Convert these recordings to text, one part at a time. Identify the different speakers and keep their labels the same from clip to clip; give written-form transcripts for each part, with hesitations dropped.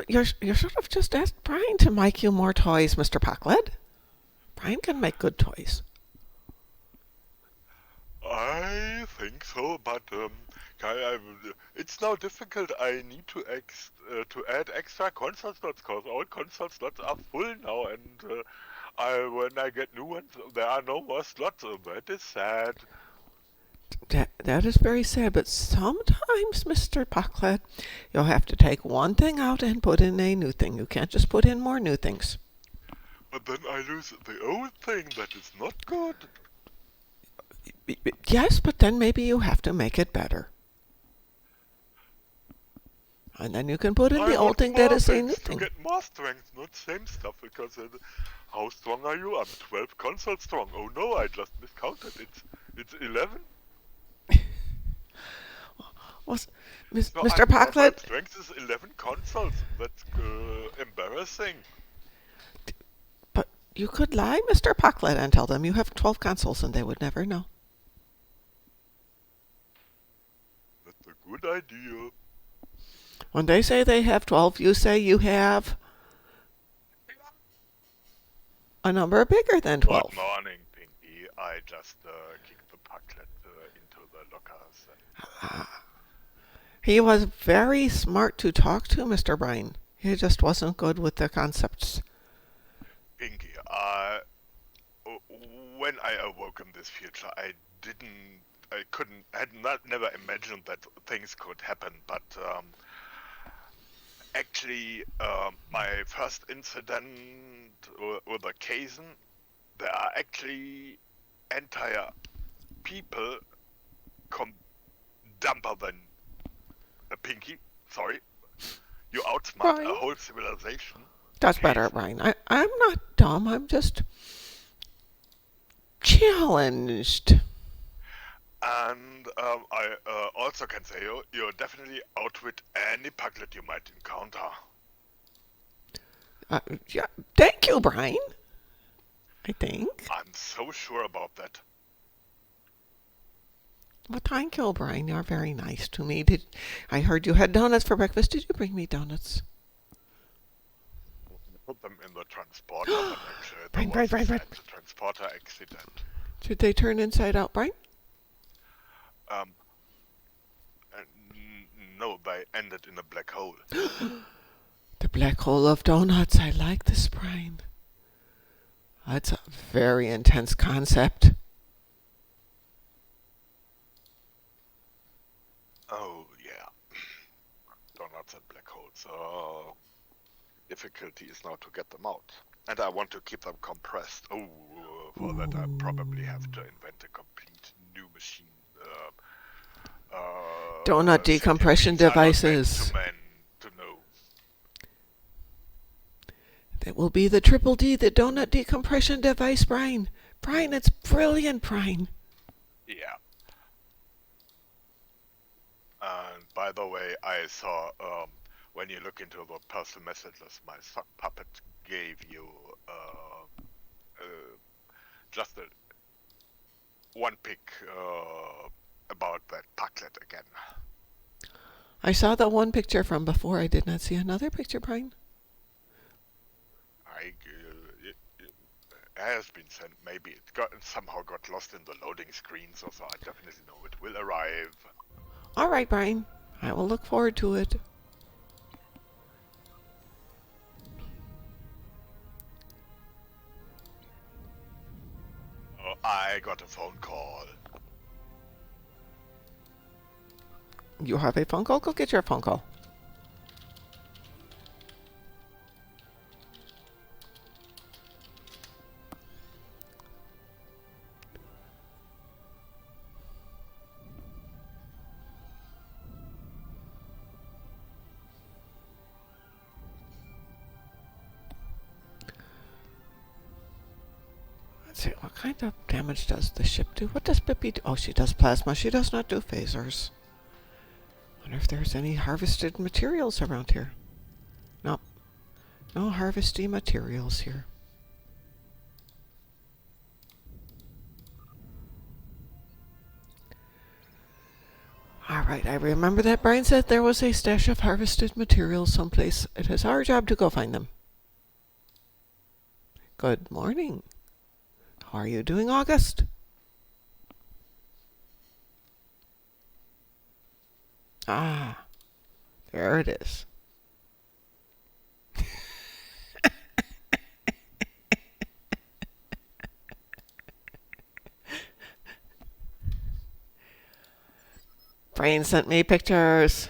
Speaker 1: You should have just asked Brian to make you more toys, Mr. Packled. Brian can make good toys.
Speaker 2: I think so, but it's now difficult. I need to add extra console slots because all console slots are full now, and when I get new ones, there are no more slots. That is sad.
Speaker 1: That is very sad, but sometimes, Mr. Packled, you'll have to take one thing out and put in a new thing. You can't just put in more new things.
Speaker 2: But then I lose the old thing. That is not good.
Speaker 1: Yes, but then maybe you have to make it better. And then you can put in the old thing that is a new thing.
Speaker 2: To get more strength, not same stuff, because how strong are you? I'm 12 console strong. Oh no, I just miscounted. It's 11.
Speaker 1: Mr. Packled?
Speaker 2: Strength is 11 consoles. That's embarrassing.
Speaker 1: But you could lie, Mr. Packled, and tell them you have 12 consoles and they would never know.
Speaker 2: That's a good idea.
Speaker 1: When they say they have 12, you say you have a number bigger than 12.
Speaker 2: Good morning, Pinky. I just kicked the Packled into the lockers.
Speaker 1: He was very smart to talk to, Mr. Brian. He just wasn't good with the concepts.
Speaker 2: Pinky, when I awoke in this future, I had never imagined that things could happen, but actually, my first incident with a Kaizen, there are actually entire people dumber than a Pinky. Sorry. You outsmart
Speaker 1: Brian?
Speaker 2: a whole civilization.
Speaker 1: That's better, Brian. I'm not dumb. I'm just challenged.
Speaker 2: And I also can say you definitely outwit any Packled you might encounter.
Speaker 1: Yeah, thank you, Brian. I think.
Speaker 2: I'm so sure about that.
Speaker 1: Well, thank you, Brian. You're very nice to me. I heard you had donuts for breakfast. Did you bring me donuts?
Speaker 2: Put them in the transporter, but actually
Speaker 1: Brian,
Speaker 2: there was
Speaker 1: Brian.
Speaker 2: a transporter accident.
Speaker 1: Did they turn inside out, Brian?
Speaker 2: No, they ended in a black hole.
Speaker 1: The black hole of donuts. I like this, Brian. That's a very intense concept.
Speaker 2: Oh, yeah. Donuts and black holes. So, difficulty is now to get them out. And I want to keep them compressed. Oh, for that I probably have to invent a complete new machine.
Speaker 1: Donut decompression devices.
Speaker 2: To know.
Speaker 1: That will be the triple D, the donut decompression device, Brian. Brian, it's brilliant, Brian.
Speaker 2: Yeah. And by the way, I saw when you look into the personal messages, my sock puppet gave you just one pic about that Packled again.
Speaker 1: I saw the one picture from before. I did not see another picture, Brian.
Speaker 2: It has been sent. Maybe it somehow got lost in the loading screen, so I definitely know it will arrive.
Speaker 1: All right, Brian. I will look forward to it.
Speaker 2: I got a phone call.
Speaker 1: You have a phone call? Go get your phone call. Let's see, what kind of damage does the ship do? What does Bippy do? Oh, she does plasma. She does not do phasers. Wonder if there's any harvested materials around here. Nope. No harvesty materials here. All Alright, I remember that Brian said there was a stash of harvested materials someplace. It is our job to go find them. Good morning. How are you doing, August? Ah, there it is. Brian sent me pictures.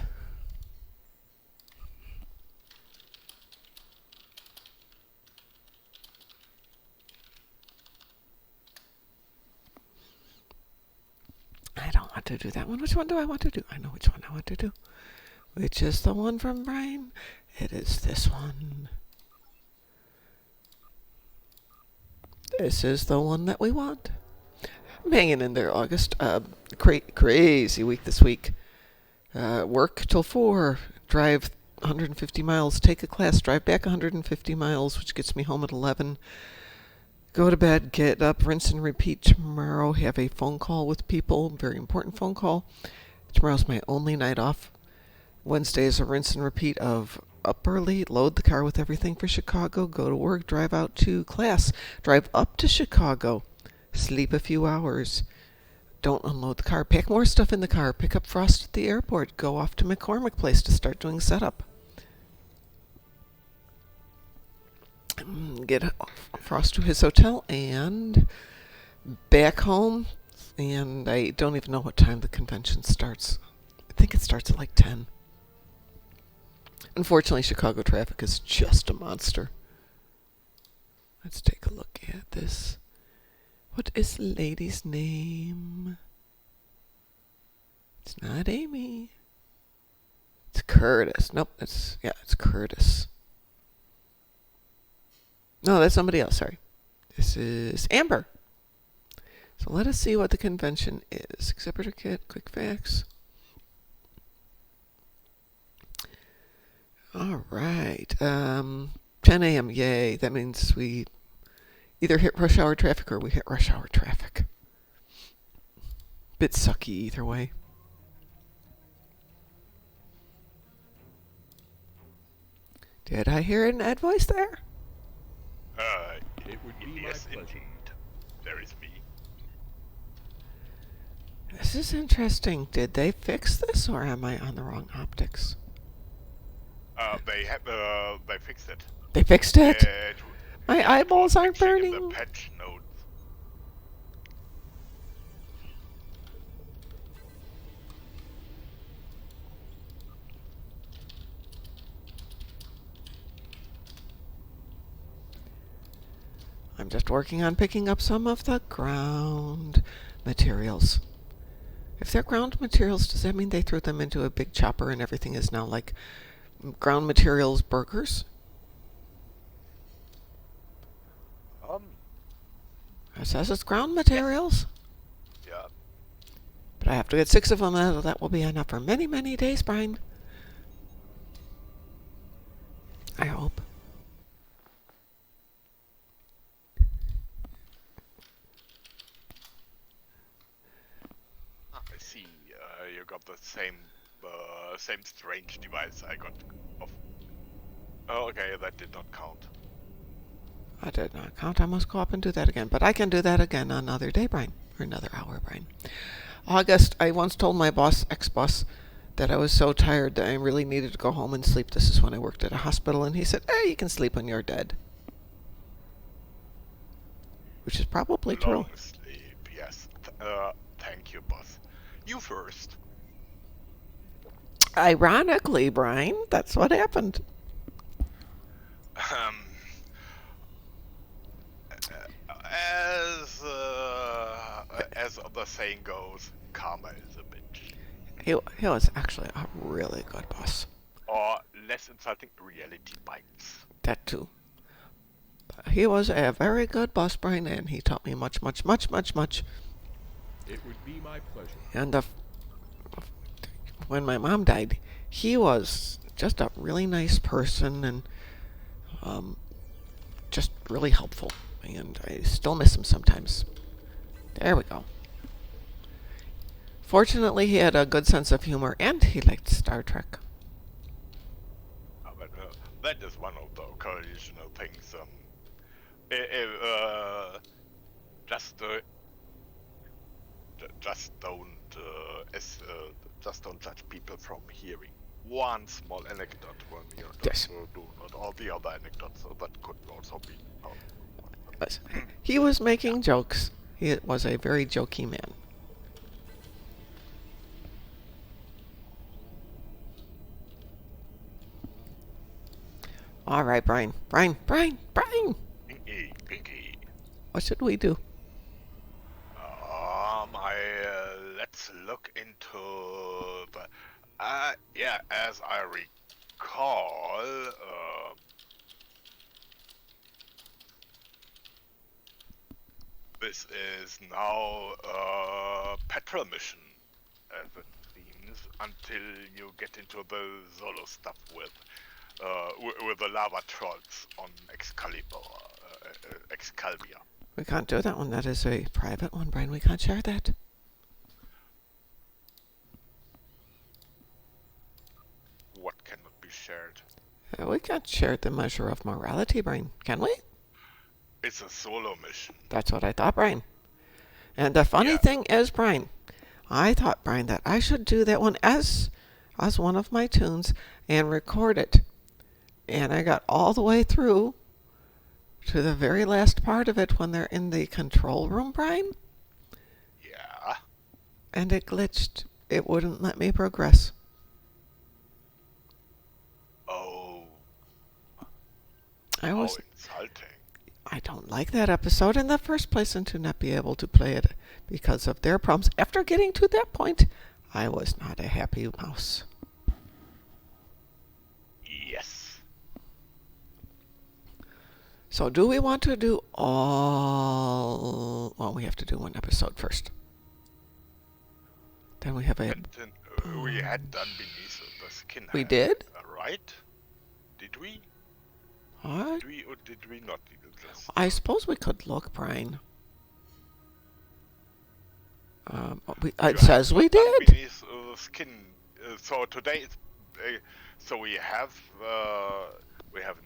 Speaker 1: I don't want to do that one. Which one do I want to do? I know which one I want to do. Which is the one from Brian? It is this one. This is the one that we want. I'm hanging in there, August. Crazy week this week. Work till 4. Drive 150 miles. Take a class. Drive back 150 miles, which gets me home at 11. Go to bed. Get up. Rinse and repeat tomorrow. Have a phone call with people. Very important phone call. Tomorrow's my only night off. Wednesday is a rinse and repeat of up early, load the car with everything for Chicago, go to work, drive out to class, drive up to Chicago, sleep a few hours, don't unload the car, pack more stuff in the car, pick up Frost at the airport, go off to McCormick Place to start doing setup. Get Frost to his hotel and back home, and I don't even know what time the convention starts. I think it starts at like 10. Unfortunately, Chicago traffic is just a monster. Let's take a look at this. What is the lady's name? It's not Amy. It's Curtis. Nope, it's Curtis. No, that's somebody else, sorry. This is Amber. So let us see what the convention is. Exhibitor kit, quick facts. All right. 10 a.m. Yay. That means we either hit rush hour traffic or we hit rush hour traffic. Bit sucky either way. Did I hear an Ed voice there?
Speaker 2: It would be yes, my pleasure. Indeed. There is me.
Speaker 1: This is interesting. Did they fix this or am I on the wrong optics?
Speaker 2: They fixed it.
Speaker 1: They fixed it? My eyeballs aren't burning.
Speaker 2: In the patch notes.
Speaker 1: I'm just working on picking up some of the ground materials. If they're ground materials, does that mean they threw them into a big chopper and everything is now like ground materials burgers? It says it's ground materials.
Speaker 2: Yeah.
Speaker 1: But I have to get 6 of them. That will be enough for many, many days, Brian. I hope.
Speaker 2: I see. You got the same strange device I got. Oh, okay, that did not count.
Speaker 1: I did not count. I must go up and do that again. But I can do that again another day, Brian. Or another hour, Brian. August, I once told my boss, ex-boss, that I was so tired that I really needed to go home and sleep. This is when I worked at a hospital. And he said, you can sleep when you're dead. Which is probably true.
Speaker 2: Long sleep, yes. Thank you, boss. You first.
Speaker 1: Ironically, Brian, that's what happened.
Speaker 2: As the saying goes, karma is a bitch.
Speaker 1: He was actually a really good boss.
Speaker 2: Or less insulting, reality bites.
Speaker 1: That too. But he was a very good boss, Brian, and he taught me much, much, much, much, much.
Speaker 3: It would be my pleasure.
Speaker 1: And when my mom died, he was just a really nice person and just really helpful. And I still miss him sometimes. There we go. Fortunately, he had a good sense of humor, and he liked Star Trek.
Speaker 2: But, that is one of the occasional things. Just just don't just don't judge people from hearing one small anecdote when you're
Speaker 1: Yes.
Speaker 2: do not all the other anecdotes. So that could also be.
Speaker 1: But he was making jokes. He was a very jokey man. All right, Brian. Brian.
Speaker 2: Pinky.
Speaker 1: What should we do?
Speaker 2: Let's look into the. Yeah, as I recall, this is now a petrol mission, as it seems, until you get into the Zolo stuff with the lava trolls on Excalibur.
Speaker 1: We can't do that one. That is a private one, Brian. We can't share that.
Speaker 2: What cannot be shared?
Speaker 1: We can't share the measure of morality, Brian. Can we?
Speaker 2: It's a solo mission.
Speaker 1: That's what I thought, Brian. And the funny thing is, Brian, I thought, Brian, that I should do that one as one of my tunes and record it. And I got all the way through to the very last part of it when they're in the control room, Brian.
Speaker 2: Yeah.
Speaker 1: And it glitched. It wouldn't let me progress.
Speaker 2: Oh.
Speaker 1: I was.
Speaker 2: Insulting.
Speaker 1: I don't like that episode in the first place, and to not be able to play it because of their problems. After getting to that point, I was not a happy mouse.
Speaker 2: Yes.
Speaker 1: So do we want to do all... Well, we have to do one episode first. Then we have a...
Speaker 2: And then, we had done Beneath the Skin.
Speaker 1: We did?
Speaker 2: Right? Did we?
Speaker 1: What?
Speaker 2: Did we or did we not do this?
Speaker 1: I suppose we could look, Brian. It says we did.
Speaker 2: Beneath the Skin. So today it's... so we have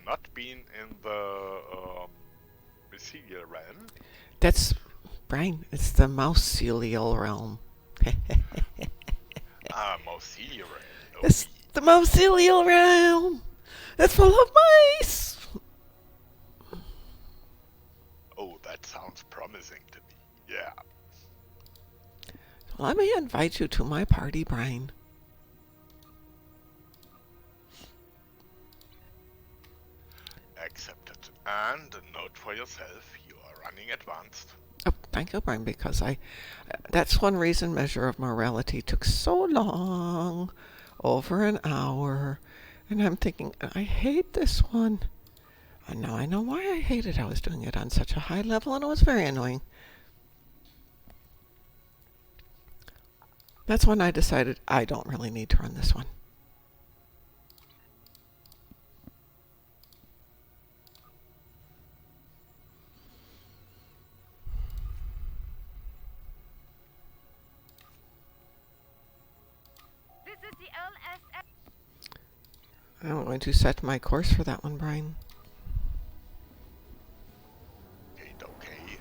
Speaker 2: not been in the Mousecylial realm.
Speaker 1: That's... Brian, it's the Mousecylial realm.
Speaker 2: Mousecylial realm. No,
Speaker 1: It's the Mousecylial realm. It's full of mice.
Speaker 2: Oh, that sounds promising to me. Yeah.
Speaker 1: Let me invite you to my party, Brian.
Speaker 2: Accepted. And a note for yourself, you are running advanced.
Speaker 1: Oh, thank you, Brian, because that's one reason Measure of Morality took so long, over an hour, and I'm thinking, I hate this one. And now I know why I hate it. I was doing it on such a high level, and it was very annoying. That's when I decided I don't really need to run this one. I'm going to set my course for that one, Brian.
Speaker 2: Okay.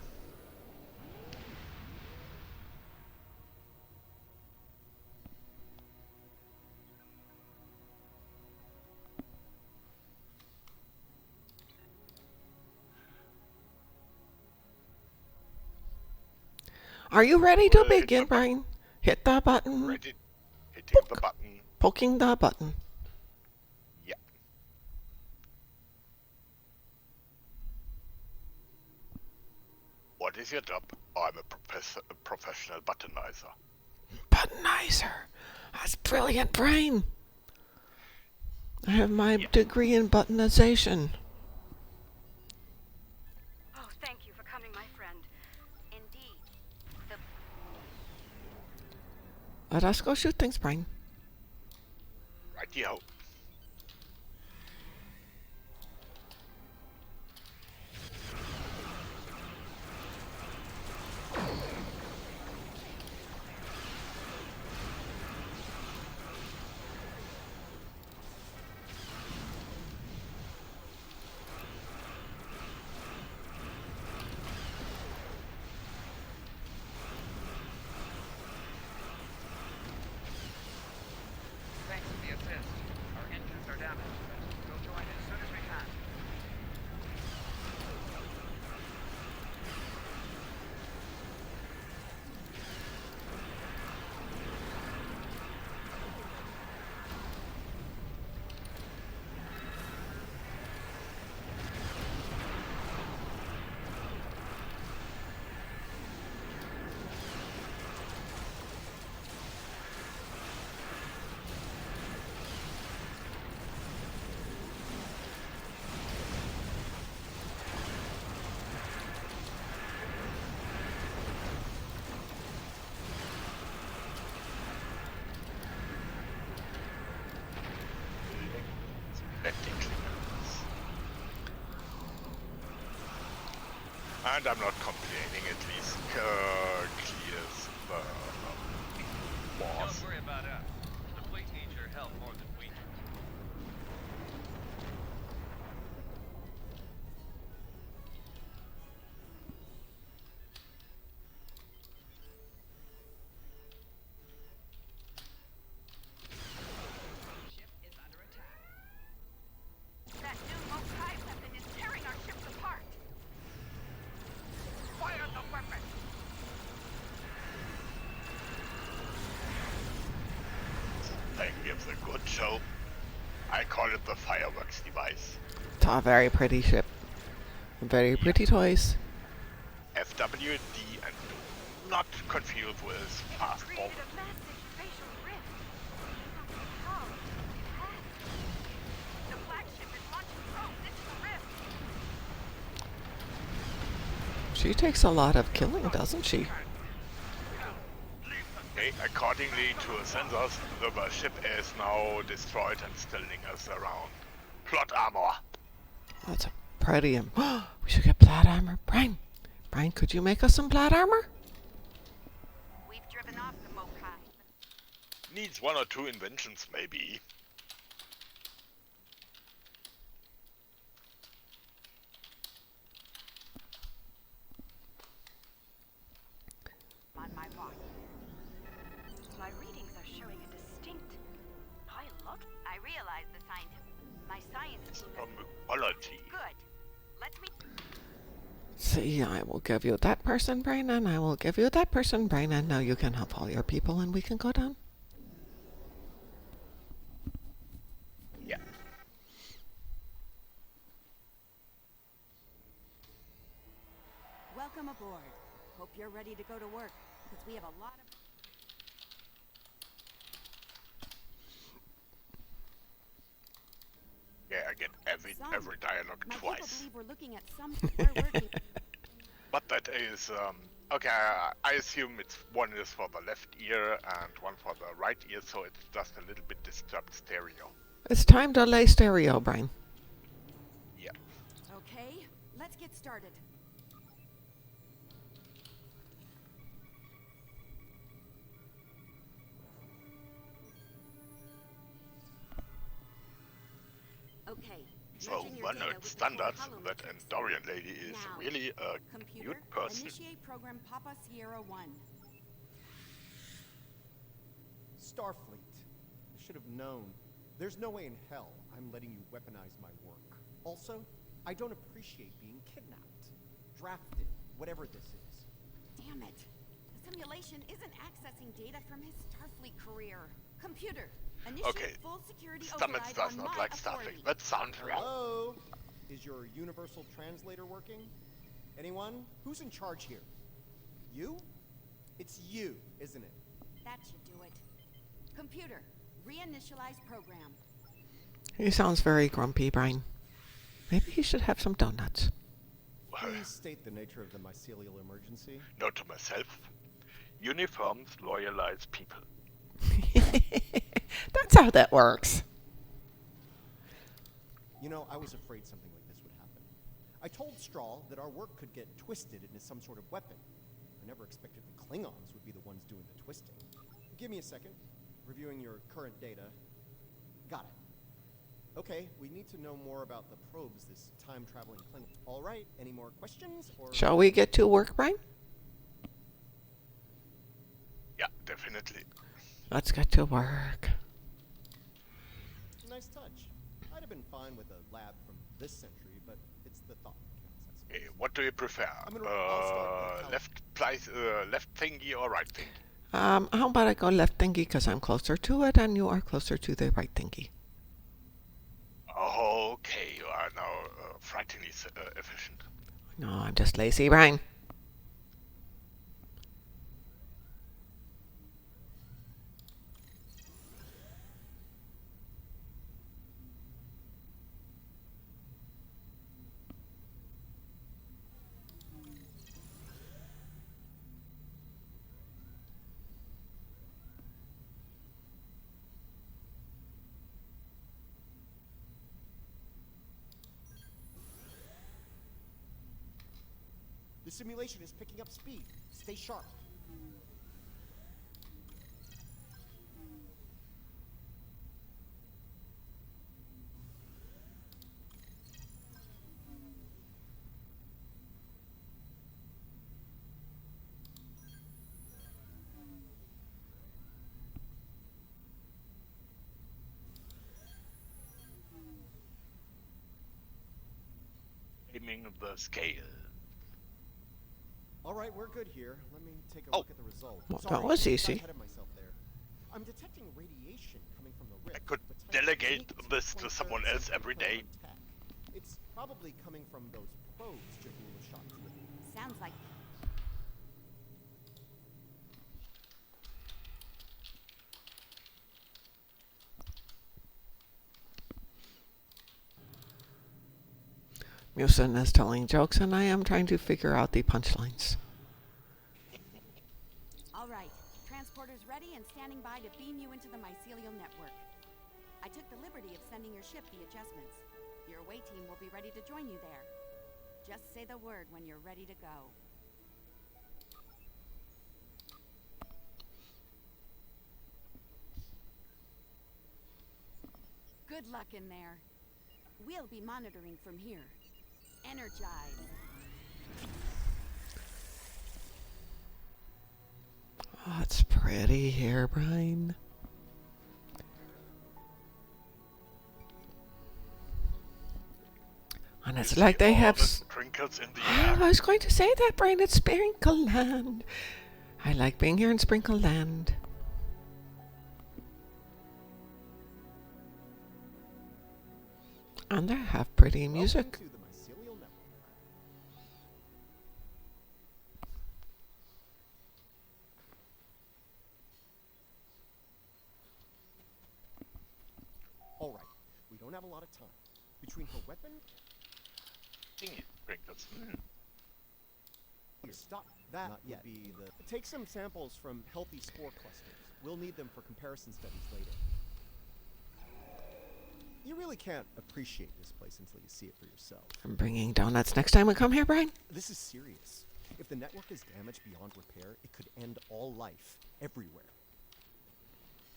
Speaker 1: Are you ready to begin, Brian? Hit the button.
Speaker 2: Ready. Hitting the button.
Speaker 1: Poking the button.
Speaker 2: Yeah. What is your job? I'm a professional buttonizer.
Speaker 1: Buttonizer. That's brilliant, Brian. I have my degree in buttonization.
Speaker 4: Oh, thank you for coming, my friend. Indeed,
Speaker 1: Let us go shoot things, Brian.
Speaker 2: Righty-ho. And I'm not complaining, at least clears the walls.
Speaker 5: Don't worry about us. The fleet needs your help more than we do.
Speaker 4: That new Mokai weapon is tearing our ships apart. Fire the weapon.
Speaker 2: Thing gives a good show. I call it the fireworks device.
Speaker 1: It's a very pretty ship. Very pretty toys.
Speaker 2: FWD, and do not confuse with fast
Speaker 4: Created
Speaker 2: bomb.
Speaker 4: a massive spatial rift. How? It has. The flagship is launching probes into the rift.
Speaker 1: She takes a lot of killing, doesn't she?
Speaker 2: Okay, accordingly to sensors, the ship is now destroyed and still lingers around. Plot armor.
Speaker 1: That's a pretty. We should get plot armor. Brian, could you make us some plot armor?
Speaker 4: We've driven off the Mokai.
Speaker 2: Needs one or two inventions, maybe.
Speaker 4: On my watch. My readings are showing a distinct high look. I realize the scientist. My science team is
Speaker 2: Quality.
Speaker 4: good. Let me.
Speaker 1: See, I will give you that person, Brian, and I will give you that person, Brian, and now you can help all your people and we can go down.
Speaker 2: Yeah.
Speaker 6: Welcome aboard. Hope you're ready to go to work, because we have a lot of...
Speaker 2: Yeah, I get every dialogue
Speaker 6: My people
Speaker 2: twice.
Speaker 6: believe we're looking at some... we're working...
Speaker 2: But that is okay. I assume it's one is for the left ear and one for the right ear, so it's just a little bit disturbed stereo.
Speaker 1: It's time to lay stereo, Brian.
Speaker 2: Yeah.
Speaker 6: Okay, let's get started. Okay.
Speaker 2: So
Speaker 6: merging your
Speaker 2: one
Speaker 6: data
Speaker 2: note
Speaker 6: with the
Speaker 2: standards
Speaker 6: core
Speaker 2: that
Speaker 6: holometrics.
Speaker 2: Andorian lady is
Speaker 6: Now,
Speaker 2: really a
Speaker 6: Computer,
Speaker 2: cute person.
Speaker 6: initiate program Papa Sierra 1.
Speaker 7: Starfleet. I should have known. There's no way in hell I'm letting you weaponize my work. Also, I don't appreciate being kidnapped, drafted, whatever this is.
Speaker 6: Damn it. The simulation isn't accessing data from his Starfleet career. Computer, initiate
Speaker 2: Okay.
Speaker 6: full security
Speaker 2: Stamets
Speaker 6: override
Speaker 2: does
Speaker 6: on
Speaker 2: not
Speaker 6: my
Speaker 2: like
Speaker 6: authority.
Speaker 2: Starfleet. That sounds right.
Speaker 7: Hello? Is your universal translator working? Anyone? Who's in charge here? You? It's you, isn't it?
Speaker 6: That should do it. Computer, reinitialize program.
Speaker 1: He sounds very grumpy, Brian. Maybe he should have some donuts.
Speaker 7: Please state the nature of the mycelial emergency.
Speaker 2: Note to myself: uniforms loyalize people.
Speaker 1: That's how that works.
Speaker 7: You know, I was afraid something like this would happen. I told Strahl that our work could get twisted into some sort of weapon. I never expected the Klingons would be the ones doing the twisting. Give me a second. Reviewing your current data. Got it. Okay, we need to know more about the probes this time-traveling Klingon. All right, any more questions? Or
Speaker 1: Shall we get to work, Brian?
Speaker 2: Yeah, definitely.
Speaker 1: Let's get to work.
Speaker 7: Nice touch. I'd have been fine with a lab from this century, but it's the thought that counts, I suppose.
Speaker 2: Okay, what do you prefer?
Speaker 7: I'll start with
Speaker 2: Left thingy or right thingy?
Speaker 1: How about I go left thingy because I'm closer to it and you are closer to the right thingy.
Speaker 2: Okay, you are now frighteningly efficient.
Speaker 1: No, I'm just lazy, Brian.
Speaker 7: The The simulation is picking up speed. Stay sharp.
Speaker 2: Aiming the scale.
Speaker 7: All right, we're good here. Let me take a
Speaker 2: Oh.
Speaker 7: look at the result.
Speaker 1: Well,
Speaker 7: Sorry,
Speaker 1: that was
Speaker 7: I got
Speaker 1: easy.
Speaker 7: ahead of myself there. I'm detecting radiation coming from the rift.
Speaker 2: I could
Speaker 7: but type
Speaker 2: delegate
Speaker 7: unique
Speaker 2: this to
Speaker 7: 23rd
Speaker 2: someone else
Speaker 7: century
Speaker 2: every day.
Speaker 7: Klingon tech. It's probably coming from those probes Jahul was shot through.
Speaker 6: Sounds like
Speaker 1: Musin is telling jokes, and I am trying to figure out the punchlines.
Speaker 6: all right. Transporters ready and standing by to beam you into the mycelial network. I took the liberty of sending your ship the adjustments. Your away team will be ready to join you there. Just say the word when you're ready to go. Good luck in there. We'll be monitoring from here. Energize.
Speaker 1: Oh, it's pretty here, Brian. And it's like they have...
Speaker 2: Trinkets in the
Speaker 1: Oh,
Speaker 2: air.
Speaker 1: I was going to say that, Brian. It's Sprinkle Land. I like being here in Sprinkle Land. And they have pretty music.
Speaker 7: Welcome to the mycelial network. All right, we don't have a lot of time. Between her weapon,
Speaker 2: Dingy trinkets.
Speaker 7: stop. That not yet. Be the. Take some samples from healthy spore clusters. We'll need them for comparison studies later. You really can't appreciate this place until you see it for yourself.
Speaker 1: I'm bringing donuts next time we come here, Brian.
Speaker 7: This is serious. If the network is damaged beyond repair, it could end all life, everywhere.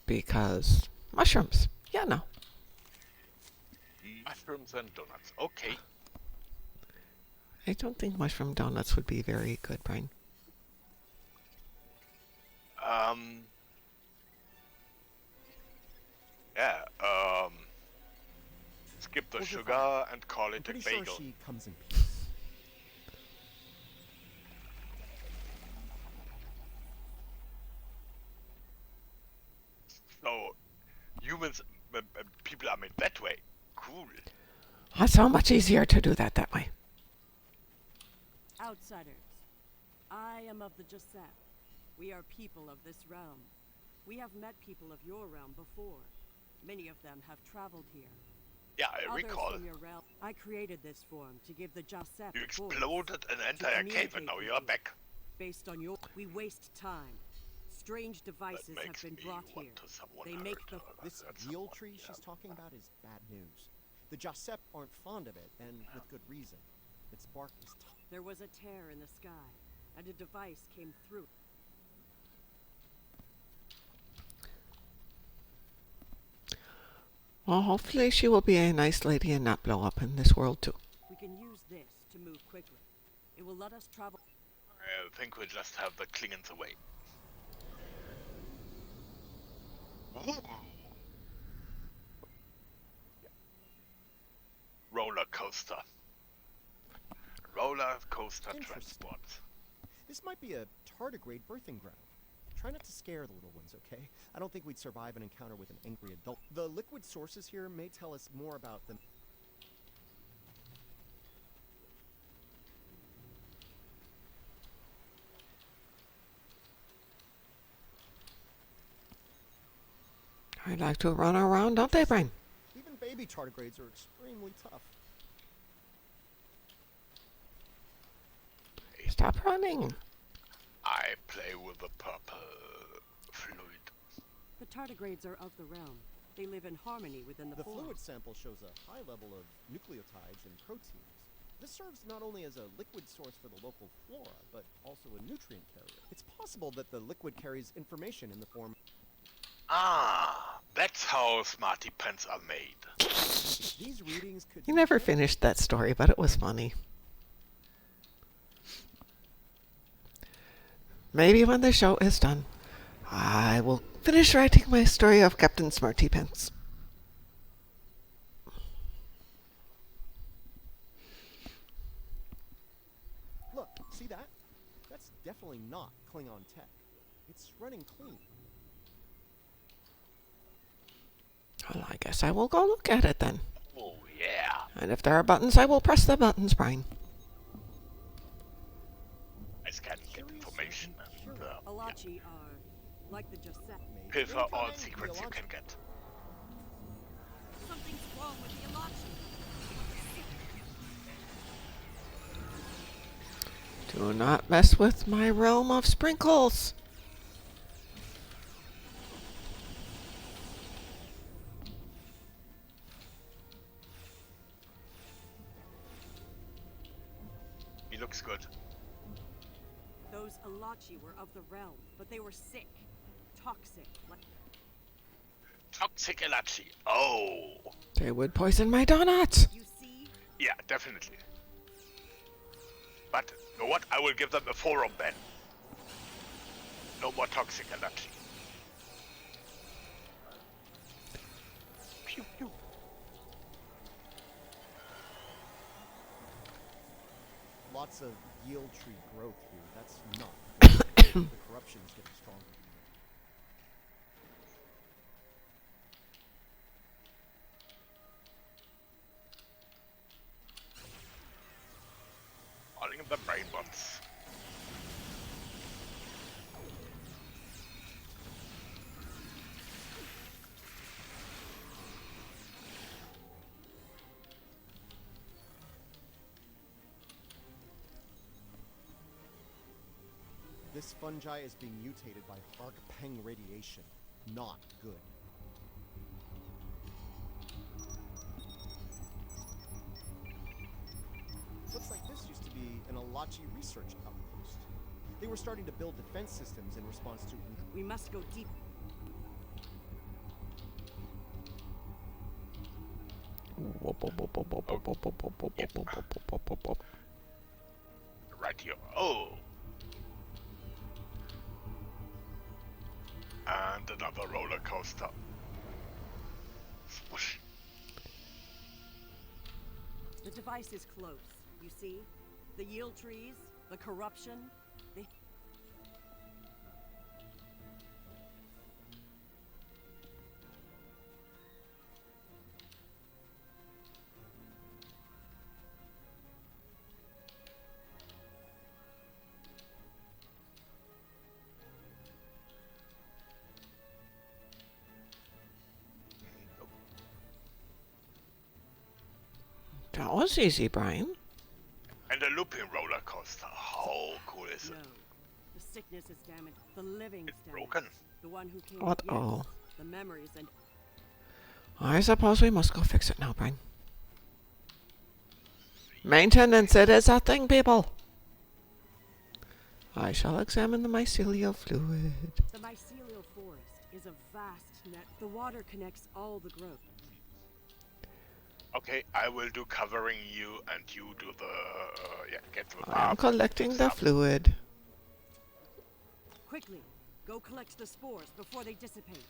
Speaker 1: Because mushrooms. Yeah, no.
Speaker 2: Mushrooms and donuts. Okay.
Speaker 1: I don't think mushroom donuts would be very good, Brian.
Speaker 2: Yeah, skip the
Speaker 7: Hold your
Speaker 2: sugar and call
Speaker 7: I'm
Speaker 2: it a
Speaker 7: pretty sure
Speaker 2: bagel.
Speaker 7: she comes in peace.
Speaker 2: So, humans, people are made that way. Cool.
Speaker 1: Oh, it's so much easier to do that way.
Speaker 8: Outsiders, I am of the Giuseppe. We are people of this realm. We have met people of your realm before. Many of them have traveled here.
Speaker 2: Yeah, I
Speaker 8: Others
Speaker 2: recall.
Speaker 8: from your realm. I created this form to give the Giuseppe
Speaker 2: You
Speaker 8: a voice.
Speaker 2: exploded an entire cave and now
Speaker 8: communicate
Speaker 2: you are
Speaker 8: with
Speaker 2: back.
Speaker 8: Based on your... We waste time. Strange devices
Speaker 2: That
Speaker 8: have
Speaker 2: makes
Speaker 8: been
Speaker 2: me
Speaker 8: brought
Speaker 2: want
Speaker 8: here.
Speaker 2: to someone
Speaker 8: They make the...
Speaker 7: This real tree she's talking about is bad news. The Giuseppe aren't fond of it, and with good reason. Its bark is tough.
Speaker 8: There was a tear in the sky, and a device came through.
Speaker 1: Well, hopefully she will be a nice lady and not blow up in this world too.
Speaker 8: We can use this to move quickly. It will let us travel...
Speaker 2: I think we just have the Klingons away. Ooh. Roller coaster. Roller coaster
Speaker 7: Interesting.
Speaker 2: transport.
Speaker 7: This might be a tardigrade birthing ground. Try not to scare the little ones, okay? I don't think we'd survive an encounter with an angry adult. The liquid sources here may tell us more about them.
Speaker 1: I like to run around, don't they, Brian?
Speaker 7: Even baby tardigrades are extremely tough.
Speaker 1: Stop running.
Speaker 2: I play with the purple fluid.
Speaker 8: The tardigrades are of the realm. They live in harmony within the
Speaker 7: The
Speaker 8: form.
Speaker 7: fluid sample shows a high level of nucleotides and proteins. This serves not only as a liquid source for the local flora, but also a nutrient carrier. It's possible that the liquid carries information in the form...
Speaker 2: Ah, that's how smarty pants are made.
Speaker 7: These readings could...
Speaker 1: You never finished that story, but it was funny. Maybe when the show is done, I will finish writing my story of Captain Smarty Pants.
Speaker 7: Look, see that? That's definitely not Klingon tech. It's running clean.
Speaker 1: Well, I guess I will go look at it then.
Speaker 2: Oh, yeah.
Speaker 1: And if there are buttons, I will press the buttons, Brian.
Speaker 2: I can get information and
Speaker 8: Alachi are like the just said.
Speaker 2: pilfer all secrets you can get.
Speaker 8: Something's wrong with the Alachi.
Speaker 1: Do not mess with my realm of sprinkles.
Speaker 2: He looks good.
Speaker 8: Those Alachi were of the realm, but they were sick. Toxic. Like
Speaker 2: Toxic Elachi. Oh.
Speaker 1: They would poison my donuts.
Speaker 8: you see?
Speaker 2: Yeah, definitely. But, you know what? I will give them a forum then. No more toxic Elachi. Pew pew.
Speaker 7: Lots of yield tree growth here. That's not good. The corruption is getting stronger.
Speaker 2: Falling in the brain bots.
Speaker 7: This fungi is being mutated by arc-peng radiation. Not good. Looks like this used to be an Alachi research outpost. They were starting to build defense systems in response to...
Speaker 8: We must go deep.
Speaker 2: Right here. Oh. And another roller coaster. Swoosh.
Speaker 8: The device is close. You see? The yield trees, the corruption, they...
Speaker 1: That was easy, Brian.
Speaker 2: And a looping roller coaster. How cool is
Speaker 8: No.
Speaker 2: it?
Speaker 8: The sickness is damaged. The living
Speaker 2: It's
Speaker 8: damaged.
Speaker 2: broken.
Speaker 8: The one who came
Speaker 1: What?
Speaker 8: yes,
Speaker 1: Oh.
Speaker 8: the memories and
Speaker 1: I suppose we must go fix it now, Brian. Maintenance, it is a thing, people. I shall examine the mycelial fluid.
Speaker 8: the mycelial forest is a vast net. The water connects all the growth.
Speaker 2: Okay, I will do covering you and you do the... yeah, get to the
Speaker 1: I am
Speaker 2: map.
Speaker 1: collecting the
Speaker 2: Stuff.
Speaker 1: fluid.
Speaker 8: Quickly, go collect the spores before they dissipate.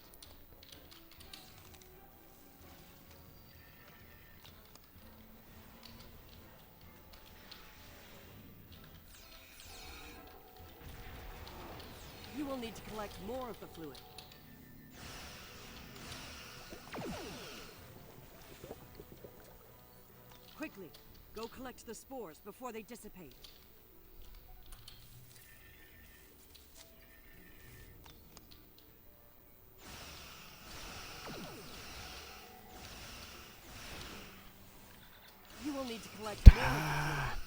Speaker 8: You will need to collect more of the fluid. Quickly, go collect the spores before they dissipate. You will need to collect more of the fluid.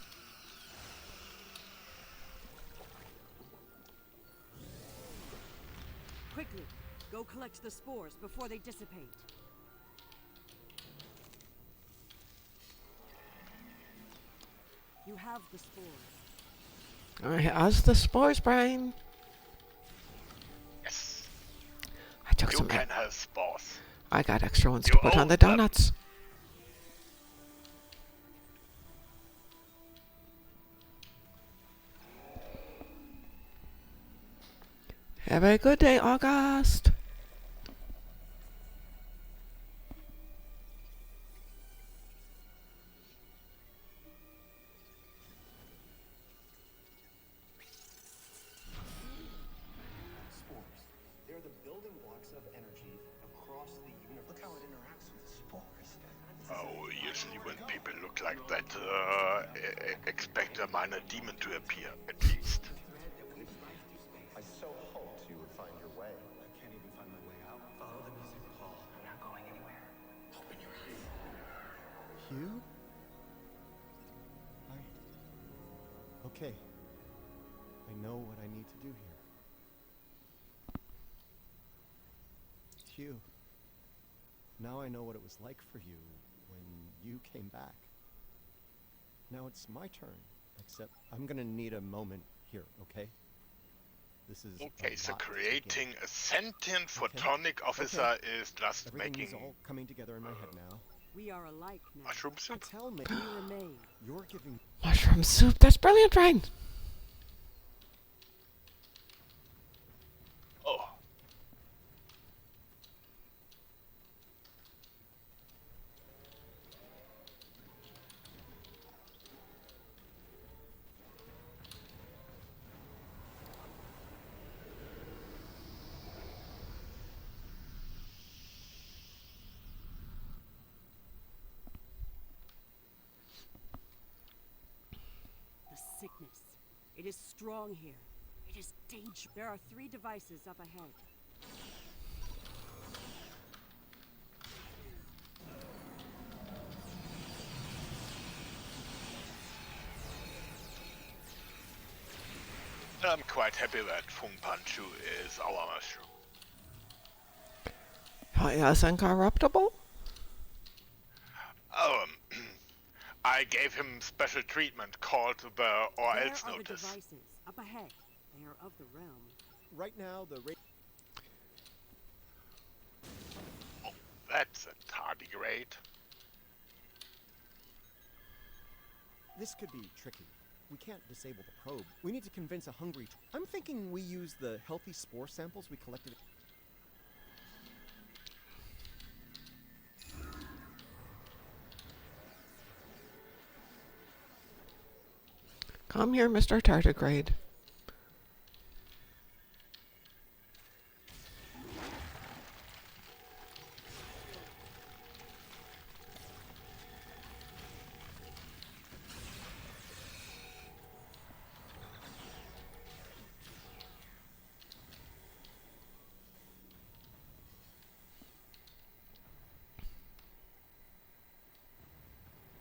Speaker 8: Quickly, go collect the spores before they dissipate. have the spores.
Speaker 1: I has the spores, Brian.
Speaker 2: Yes.
Speaker 1: I took
Speaker 2: You
Speaker 1: some.
Speaker 2: can have spores.
Speaker 1: I got extra ones
Speaker 2: You
Speaker 1: to put on
Speaker 2: own
Speaker 1: the
Speaker 2: them.
Speaker 1: donuts. Have a good day, August.
Speaker 7: Spores. They're the building blocks of energy across the universe. Look how it interacts with the spores.
Speaker 2: Oh, usually when people look like that, expect a minor demon to appear, at least.
Speaker 7: I so hoped you would find your way. I can't even find my way out. Follow the music, Paul. I'm not going anywhere. Open your eyes. Hugh? Okay. I know what I need to do here. Hugh. Now I know what it was like for you when you came back. Now it's my turn, except I'm gonna need a moment here, okay? This is
Speaker 2: Okay,
Speaker 7: a
Speaker 2: so
Speaker 7: lot to take in.
Speaker 2: creating a sentient photonic officer is just
Speaker 7: Everything
Speaker 2: making
Speaker 7: is all coming together in my head now.
Speaker 8: We are alike now.
Speaker 2: mushroom soup.
Speaker 7: Tell me,
Speaker 8: We remain.
Speaker 7: you're giving
Speaker 1: Mushroom soup. That's brilliant, Brian.
Speaker 2: Oh,
Speaker 8: The sickness. It is strong here. It is dangerous. There are 3 devices up ahead.
Speaker 2: I'm quite happy that Fung Panchu is our mushroom.
Speaker 1: Yes, incorruptible.
Speaker 2: I gave him special treatment called the or
Speaker 8: There
Speaker 2: else
Speaker 8: are the
Speaker 2: notice.
Speaker 8: devices up ahead. They are of the realm.
Speaker 7: right now the
Speaker 2: Oh, that's a tardigrade.
Speaker 7: This could be tricky. We can't disable the probe. We need to convince a hungry. I'm thinking we use the healthy spore samples we collected.
Speaker 1: Come here, Mr. Tardigrade.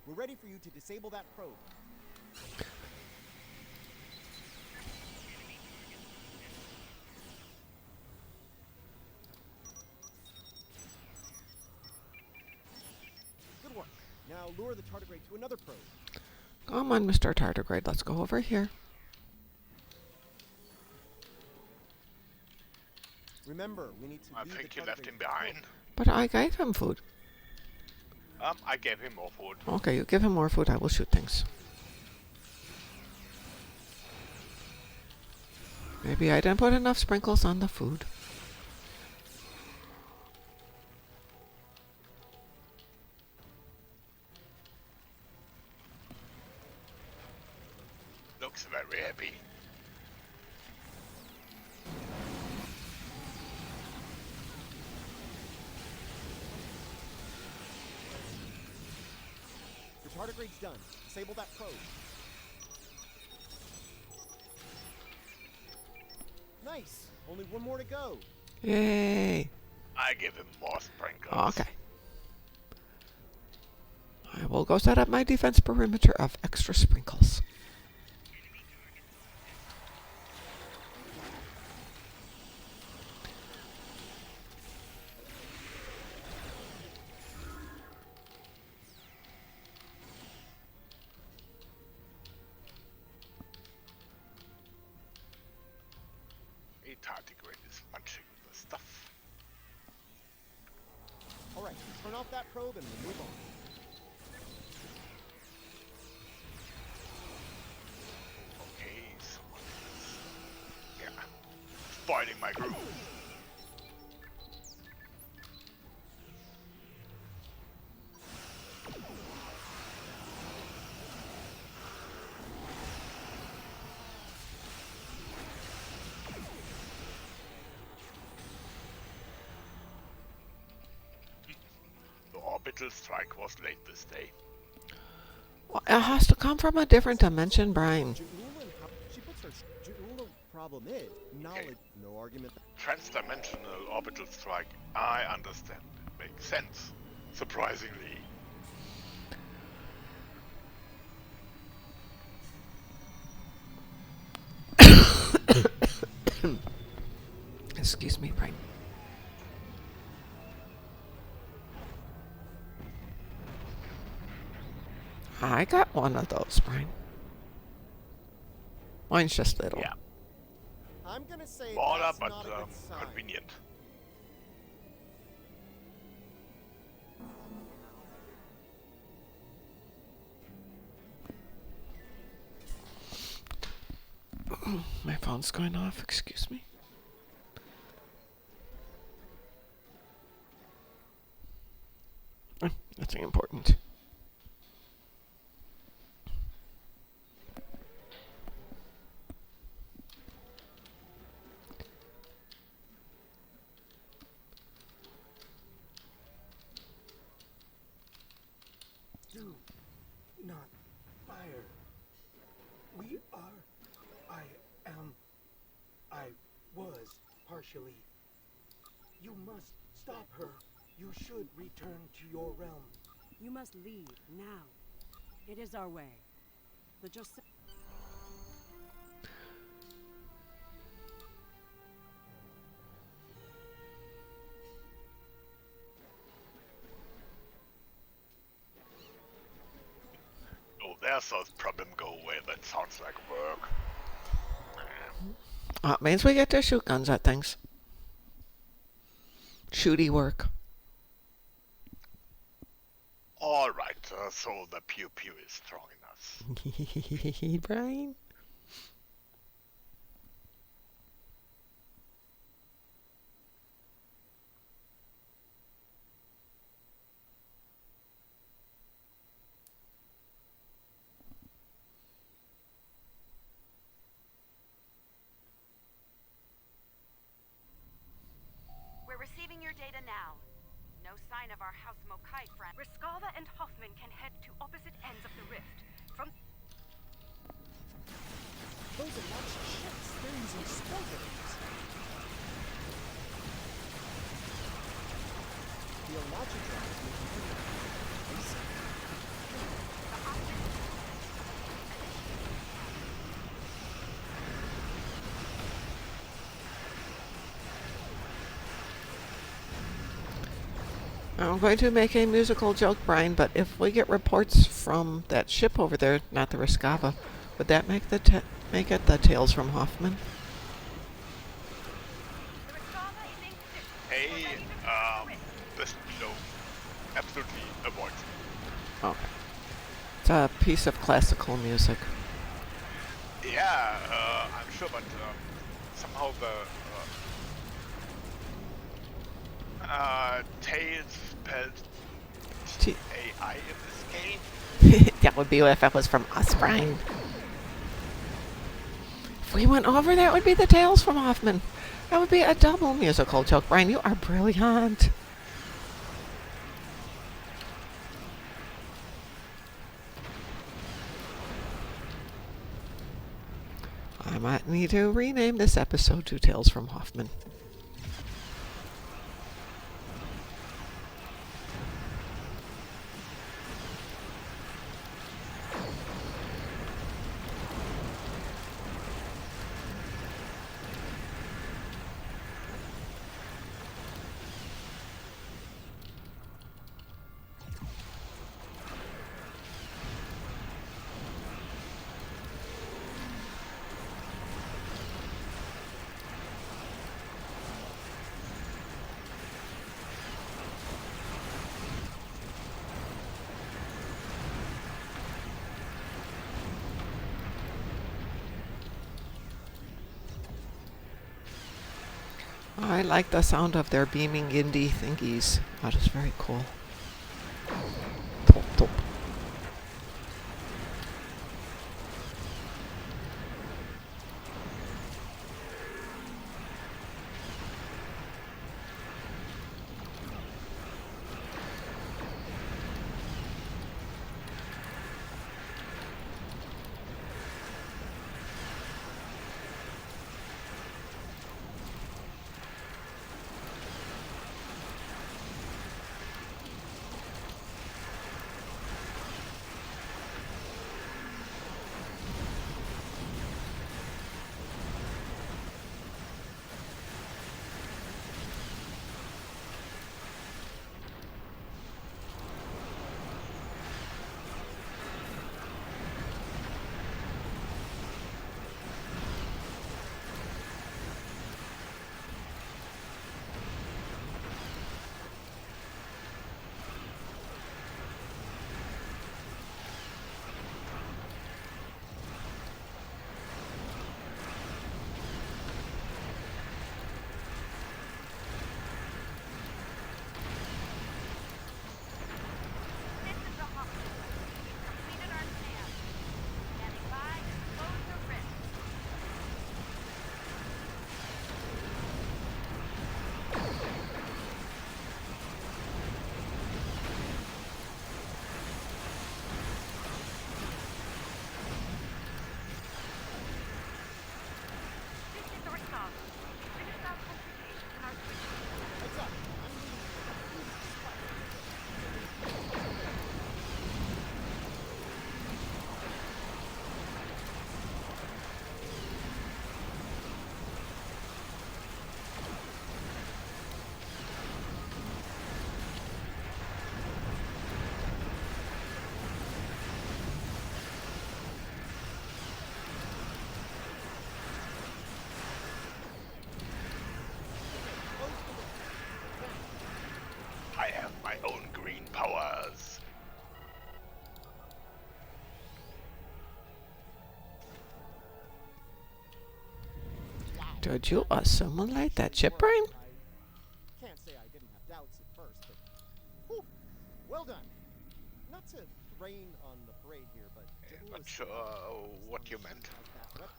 Speaker 7: We're ready for you to disable that probe. Good work. Now lure the tardigrade to another probe.
Speaker 1: Come on, Mr. Tardigrade. Let's go over here.
Speaker 7: Remember, we need to
Speaker 2: I
Speaker 7: lead
Speaker 2: think
Speaker 7: the
Speaker 2: he left
Speaker 7: tardigrade
Speaker 2: him
Speaker 7: to the probe.
Speaker 2: behind.
Speaker 1: But I gave him food.
Speaker 2: I gave him more food.
Speaker 1: Okay, you give him more food. I will shoot things. Maybe I didn't put enough sprinkles on the food.
Speaker 2: Looks very happy.
Speaker 7: The tardigrade's done. Disable that probe. Nice. Only one more to go.
Speaker 1: Yay.
Speaker 2: I give him more sprinkles.
Speaker 1: Okay. I will go set up my defense perimeter of extra sprinkles.
Speaker 2: Tardigrade is munching the stuff.
Speaker 7: Alright, turn off that probe and we'll move on.
Speaker 2: Okay, someone is... Yeah. Spoiling my groove. The orbital strike was late this day.
Speaker 1: Well, it has to come from a different dimension, Brian.
Speaker 7: She puts her problem is knowledge. No argument.
Speaker 2: Transdimensional orbital strike. I understand. It makes sense. Surprisingly.
Speaker 1: Excuse me, Brian. I got one of those, Brian. Mine's just little.
Speaker 2: Yeah.
Speaker 7: I'm gonna say
Speaker 2: Smaller,
Speaker 7: that's
Speaker 2: but
Speaker 7: not a good sign.
Speaker 2: convenient.
Speaker 1: My phone's going off, excuse me. Nothing important.
Speaker 9: Do not fire. We are. I was partially. You must stop her. You should return to your realm.
Speaker 8: You must leave now. It is our way. The just.
Speaker 2: Oh, there's a problem go away. That sounds like work.
Speaker 1: It means we get to shoot guns at things. Shooty work.
Speaker 2: Alright, so the pew pew is strong in us.
Speaker 1: Brian?
Speaker 4: We're receiving your data now. No sign of our House Mokai friend. Riskava and Hoffman can head to opposite ends of the rift. From
Speaker 7: Those are not ships. They're using spellbinders. The Armada is making basic.
Speaker 1: I'm going to make a musical joke, Brian, but if we get reports from that ship over there, not the Riskava, would that make make it the Tales from Hoffman?
Speaker 2: Hey, this no, absolutely avoid.
Speaker 1: Okay. It's a piece of classical music.
Speaker 2: Yeah, I'm sure, but somehow the Tails spelled AI in this game.
Speaker 1: That would be if it was from us, Brian. If we went over, that would be the Tales from Hoffman. That would be a double musical joke. Brian, you are brilliant. I might need to rename this episode to Tales from Hoffman. like the sound of their beaming indie thingies. That is very cool. Top, top.
Speaker 4: This is the hub. We've completed our scan. Standing by to close the rift. This is our stop. We finished our computations and our switching.
Speaker 7: Heads up. I'm leaving.
Speaker 2: I have my own green powers.
Speaker 1: Did you assimilate that ship, Brian?
Speaker 7: I can't say I didn't have doubts at first, but whew, well done. Not to rain on the parade here, but
Speaker 2: Not sure what you meant.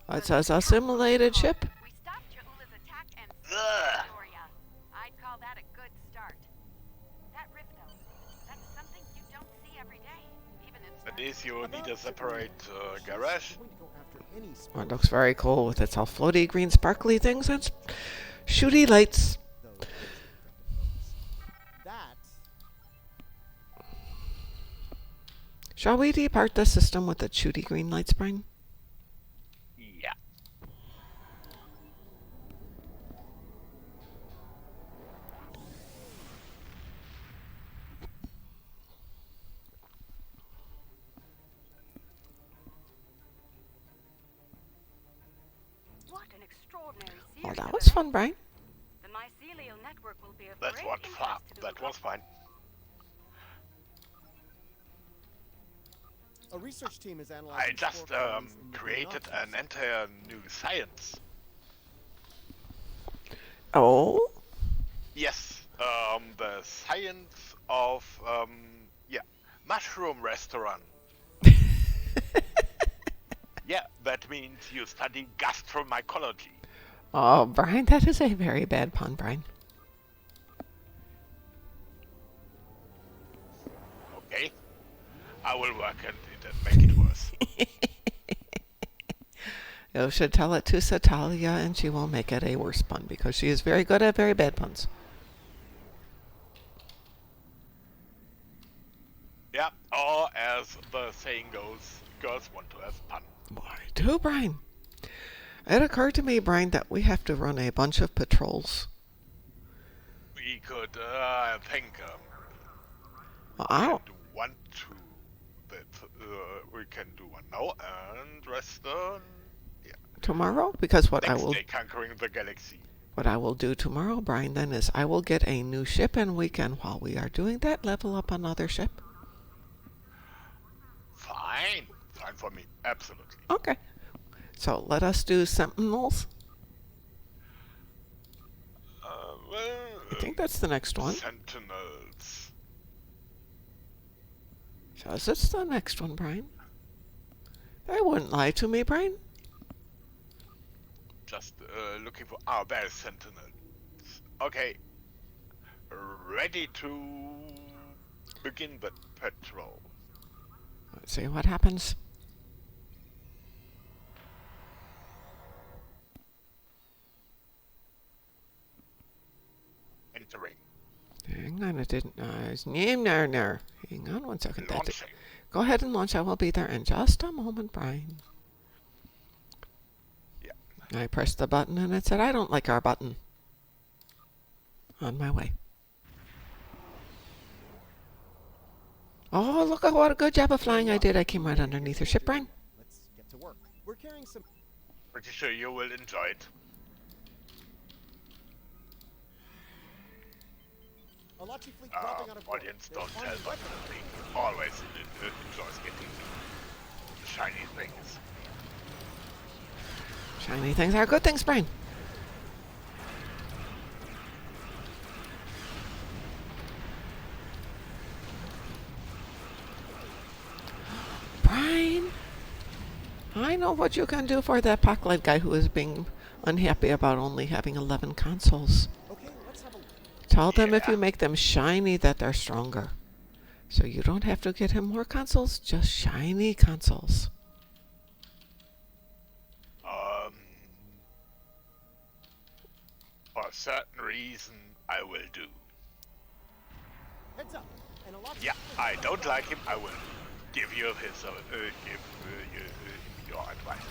Speaker 1: It says assimilated ship.
Speaker 4: We stopped Jaula's attack and
Speaker 2: Ugh.
Speaker 4: Gloria. I'd call that a good start. That rift, though, that's something you don't see every day, even in
Speaker 2: That is, you need a separate garage.
Speaker 1: It looks very cool with its all floaty green sparkly things and shooty lights.
Speaker 7: That
Speaker 1: Shall we depart the system with the shooty green lights, Brian?
Speaker 2: Yeah.
Speaker 4: What an extraordinary series.
Speaker 1: Oh, that
Speaker 4: of
Speaker 1: was
Speaker 4: events.
Speaker 1: fun, Brian.
Speaker 4: The Mycelial network will be of
Speaker 2: That
Speaker 4: great
Speaker 2: was
Speaker 4: interest
Speaker 2: fun.
Speaker 4: to the
Speaker 2: That was fine.
Speaker 7: a research team is analyzing.
Speaker 2: I just
Speaker 7: spore colonies in the
Speaker 2: created
Speaker 7: Green
Speaker 2: an entire new science.
Speaker 1: Oh,
Speaker 2: Yes, the science of mushroom restaurant. Yeah, that means you study gastromycology.
Speaker 1: oh, Brian, that is a very bad pun, Brian.
Speaker 2: Okay, I will work on it and make it worse.
Speaker 1: You should tell it to Satalia, and she will make it a worse pun because she is very good at very bad puns.
Speaker 2: Yeah, or as the saying goes, girls want to have fun.
Speaker 1: Why do, Brian? It occurred to me, Brian, that we have to run a bunch of patrols.
Speaker 2: We could, I think,
Speaker 1: Ow.
Speaker 2: do one, two. That we can do one now and rest on
Speaker 1: Tomorrow? Because what
Speaker 2: next day conquering the galaxy.
Speaker 1: what I will do tomorrow, Brian, then is I will get a new ship, and we can, while we are doing that, level up another ship.
Speaker 2: Fine, fine for me, absolutely.
Speaker 1: Okay. So let us do Sentinels.
Speaker 2: Well,
Speaker 1: I think that's the next one.
Speaker 2: Sentinels.
Speaker 1: Says it's the next one, Brian. They wouldn't lie to me, Brian.
Speaker 2: Just looking for. Ah, there's Sentinels. Okay. Ready to begin the patrol.
Speaker 1: Let's see what happens.
Speaker 2: Entering.
Speaker 1: Hang on, it didn't. No. Hang on one second.
Speaker 2: Launching.
Speaker 1: Go ahead and launch. I will be there in just a moment, Brian.
Speaker 2: Yeah.
Speaker 1: I pressed the button and it said, I don't like our button. On my way. Oh, look at what a good job of flying I did. I came right underneath your ship, Brian.
Speaker 7: Let's get to work. We're carrying some.
Speaker 2: Pretty sure you will enjoy it.
Speaker 7: Alachi fleet dropping out of orbit.
Speaker 2: Audience
Speaker 7: They're
Speaker 2: don't tell,
Speaker 7: finding
Speaker 2: but
Speaker 7: weapons.
Speaker 2: they always enjoys getting shiny things.
Speaker 1: Shiny things are good things, Brian. Brian, I know what you can do for that Pocklight guy who is being unhappy about only having 11 consoles.
Speaker 7: Okay, let's have a look.
Speaker 1: Tell them if you make them shiny that they're stronger. So you don't have to get him more consoles, just shiny consoles.
Speaker 2: For a certain reason, I will do.
Speaker 7: Heads up. And Alachi
Speaker 2: Yeah,
Speaker 7: fleet
Speaker 2: I don't like him. I will give you his your advice.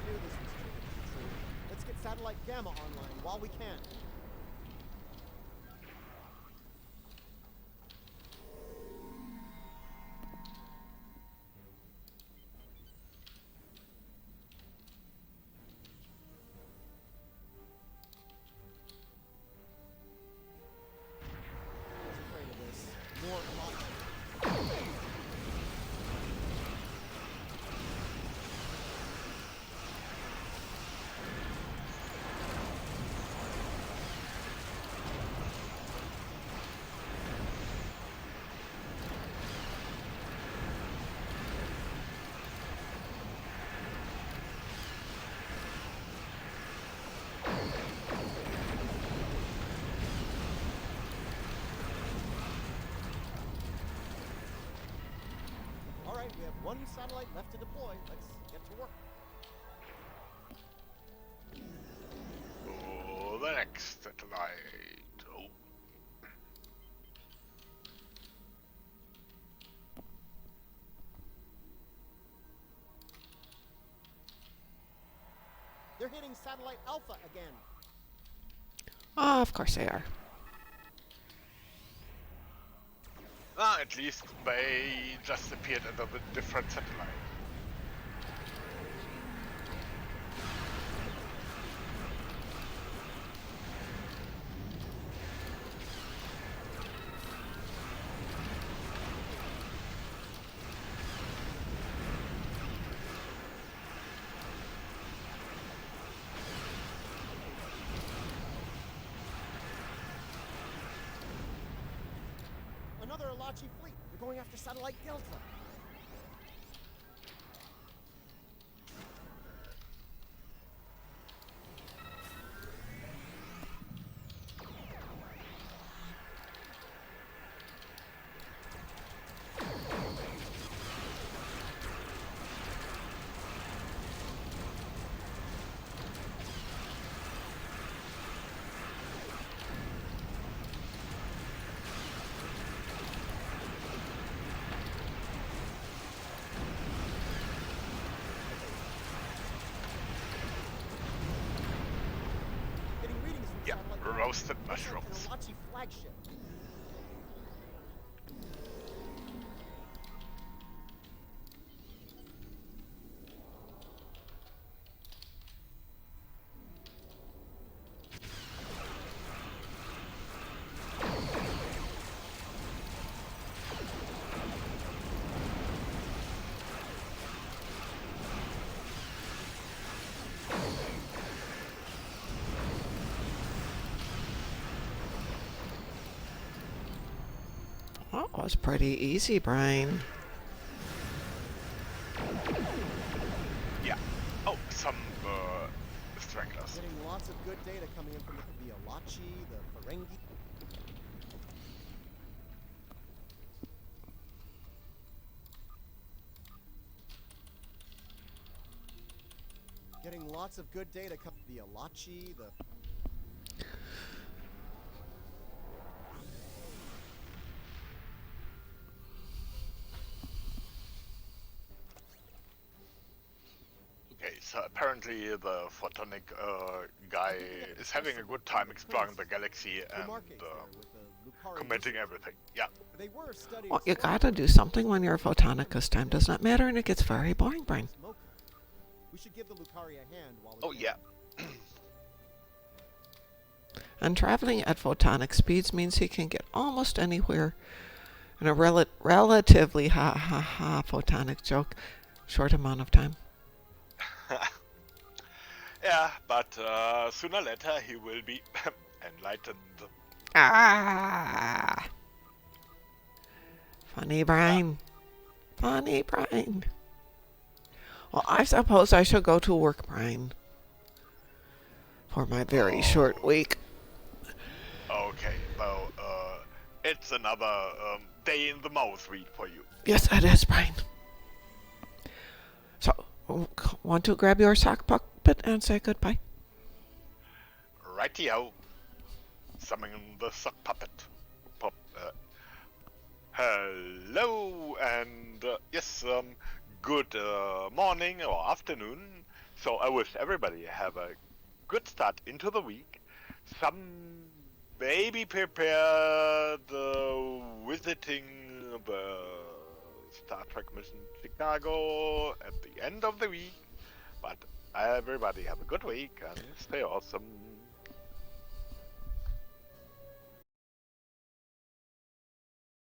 Speaker 7: knew this was too good to be true. Let's get satellite Gamma online while we can. I was afraid of this. More Alachi. Alright, we have one satellite left to deploy. Let's get to work.
Speaker 2: Oh, the next satellite. Oh.
Speaker 7: They're hitting satellite Alpha again.
Speaker 1: Oh, of course they are.
Speaker 2: Ah, at least they just appeared under the different satellite.
Speaker 7: Another Alachi fleet. They're going after satellite Delta. Getting readings from
Speaker 2: Yeah,
Speaker 7: satellite Gamma.
Speaker 2: roasted
Speaker 7: Looks like
Speaker 2: mushrooms.
Speaker 7: an Alachi flagship.
Speaker 1: was pretty easy, Brian.
Speaker 2: Yeah. Oh, some stragglers.
Speaker 7: Getting lots of good data coming in from the Alachi, the Ferengi. Getting lots of good data coming from the Alachi, the...
Speaker 2: Okay, so apparently the photonic guy is having a good time exploring the galaxy and commenting everything. Yeah.
Speaker 7: They were studying...
Speaker 1: Well, you gotta do something when you're a photonic, because time does not matter and it gets very boring, Brian.
Speaker 7: We should give the Lucari a hand while...
Speaker 2: Oh, yeah.
Speaker 1: And traveling at photonic speeds means he can get almost anywhere in a relatively photonic joke short amount of time.
Speaker 2: Yeah, but sooner or later he will be enlightened.
Speaker 1: Ah! Funny, Brian. Funny, Brian. Well, I suppose I shall go to work, Brian. For my very short week.
Speaker 2: Okay, well, it's another day in the mouse read for you.
Speaker 1: Yes, it is, Brian. So, want to grab your sock puppet and say goodbye?
Speaker 2: Rightio. Summon the sock puppet. Hello, and yes, good morning or afternoon. So I wish everybody have a good start into the week. Some maybe prepared visiting the Star Trek mission Chicago at the end of the week. But everybody have a good week and stay awesome.